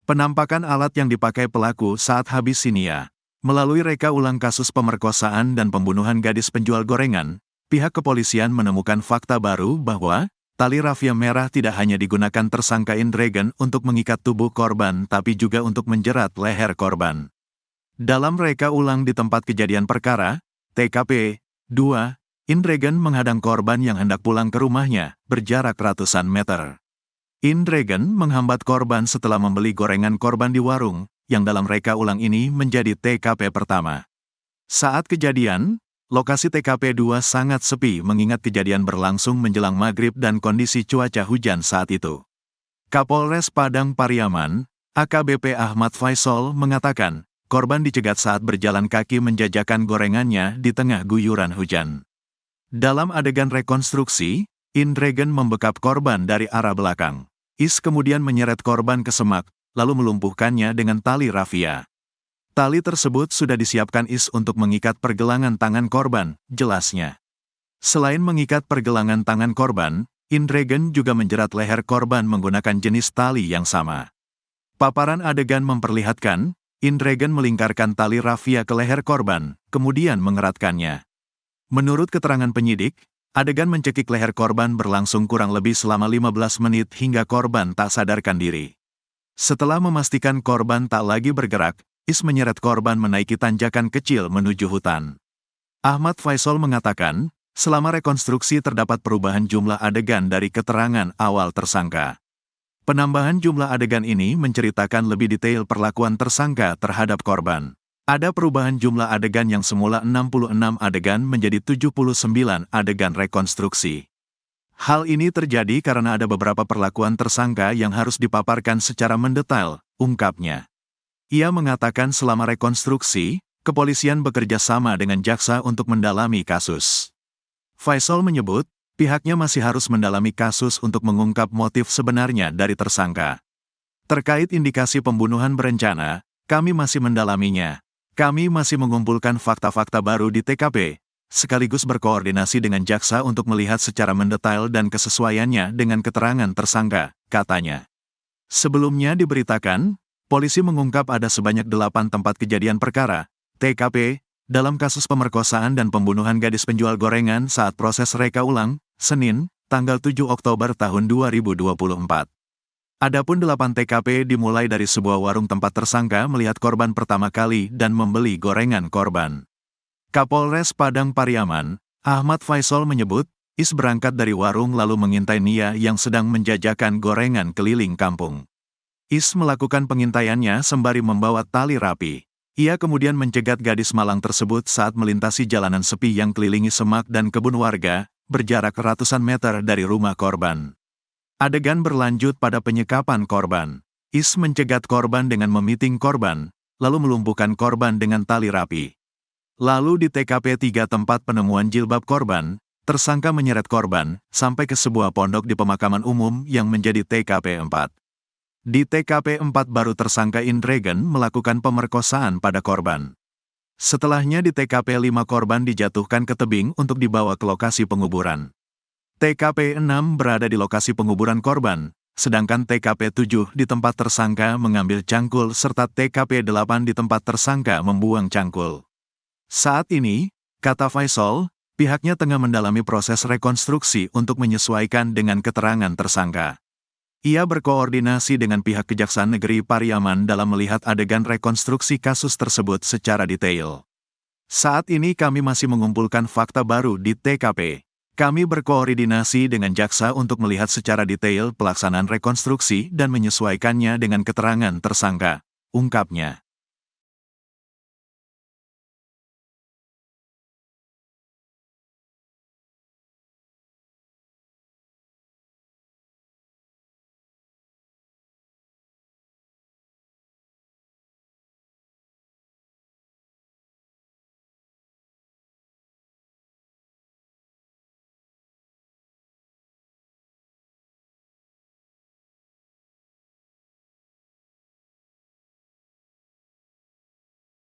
Penampakan alat yang dipakai pelaku saat habis sinia. Melalui reka ulang kasus pemerkosaan dan pembunuhan gadis penjual gorengan, pihak kepolisian menemukan fakta baru bahwa tali rafia merah tidak hanya digunakan tersangka Indragan untuk mengikat tubuh korban tapi juga untuk menjerat leher korban. Dalam reka ulang di tempat kejadian perkara, TKP 2, Indragan menghadang korban yang hendak pulang ke rumahnya, berjarak ratusan meter. Indragan menghambat korban setelah membeli gorengan korban di warung, yang dalam reka ulang ini menjadi TKP pertama. Saat kejadian, lokasi TKP 2 sangat sepi mengingat kejadian berlangsung menjelang maghrib dan kondisi cuaca hujan saat itu. Kapolres Padang Pariaman, AKBP Ahmad Faisal mengatakan, korban dicegat saat berjalan kaki menjajakan gorengannya di tengah guyuran hujan. Dalam adegan rekonstruksi, Indragan membekap korban dari arah belakang. Is kemudian menyeret korban ke semak, lalu melumpuhkannya dengan tali rafia. Tali tersebut sudah disiapkan Is untuk mengikat pergelangan tangan korban, jelasnya. Selain mengikat pergelangan tangan korban, Indragan juga menjerat leher korban menggunakan jenis tali yang sama. Paparan adegan memperlihatkan, Indragan melingkarkan tali rafia ke leher korban, kemudian mengeratkannya. Menurut keterangan penyidik, adegan mencekik leher korban berlangsung kurang lebih selama 15 menit hingga korban tak sadarkan diri. Setelah memastikan korban tak lagi bergerak, Is menyeret korban menaiki tanjakan kecil menuju hutan. Ahmad Faisal mengatakan, selama rekonstruksi terdapat perubahan jumlah adegan dari keterangan awal tersangka. Penambahan jumlah adegan ini menceritakan lebih detail perlakuan tersangka terhadap korban. Ada perubahan jumlah adegan yang semula 66 adegan menjadi 79 adegan rekonstruksi. Hal ini terjadi karena ada beberapa perlakuan tersangka yang harus dipaparkan secara mendetail, ungkapnya. Ia mengatakan selama rekonstruksi, kepolisian bekerja sama dengan jaksa untuk mendalami kasus. Faisal menyebut, pihaknya masih harus mendalami kasus untuk mengungkap motif sebenarnya dari tersangka. Terkait indikasi pembunuhan berencana, kami masih mendalaminya. Kami masih mengumpulkan fakta-fakta baru di TKP, sekaligus berkoordinasi dengan jaksa untuk melihat secara mendetail dan kesesuaiannya dengan keterangan tersangka, katanya. Sebelumnya diberitakan, polisi mengungkap ada sebanyak 8 tempat kejadian perkara, TKP, dalam kasus pemerkosaan dan pembunuhan gadis penjual gorengan saat proses reka ulang, Senin, tanggal 7 Oktober tahun 2024. Adapun 8 TKP dimulai dari sebuah warung tempat tersangka melihat korban pertama kali dan membeli gorengan korban. Kapolres Padang Pariaman, Ahmad Faisal menyebut, Is berangkat dari warung lalu mengintai Nia yang sedang menjajakan gorengan keliling kampung. Is melakukan pengintaiannya sembari membawa tali rapi. Ia kemudian mencegat gadis malang tersebut saat melintasi jalanan sepi yang kelilingi semak dan kebun warga, berjarak ratusan meter dari rumah korban. Adegan berlanjut pada penyekapan korban. Is mencegat korban dengan memiting korban, lalu melumpuhkan korban dengan tali rapi. Lalu di TKP 3 tempat penemuan jilbab korban, tersangka menyeret korban sampai ke sebuah pondok di pemakaman umum yang menjadi TKP 4. Di TKP 4 baru tersangka Indragan melakukan pemerkosaan pada korban. Setelahnya di TKP 5 korban dijatuhkan ke tebing untuk dibawa ke lokasi penguburan. TKP 6 berada di lokasi penguburan korban, sedangkan TKP 7 di tempat tersangka mengambil cangkul serta TKP 8 di tempat tersangka membuang cangkul. Saat ini, kata Faisal, pihaknya tengah mendalami proses rekonstruksi untuk menyesuaikan dengan keterangan tersangka. Ia berkoordinasi dengan pihak Kejaksaan Negeri Pariaman dalam melihat adegan rekonstruksi kasus tersebut secara detail. Saat ini kami masih mengumpulkan fakta baru di TKP. Kami berkoordinasi dengan jaksa untuk melihat secara detail pelaksanaan rekonstruksi dan menyesuaikannya dengan keterangan tersangka, ungkapnya.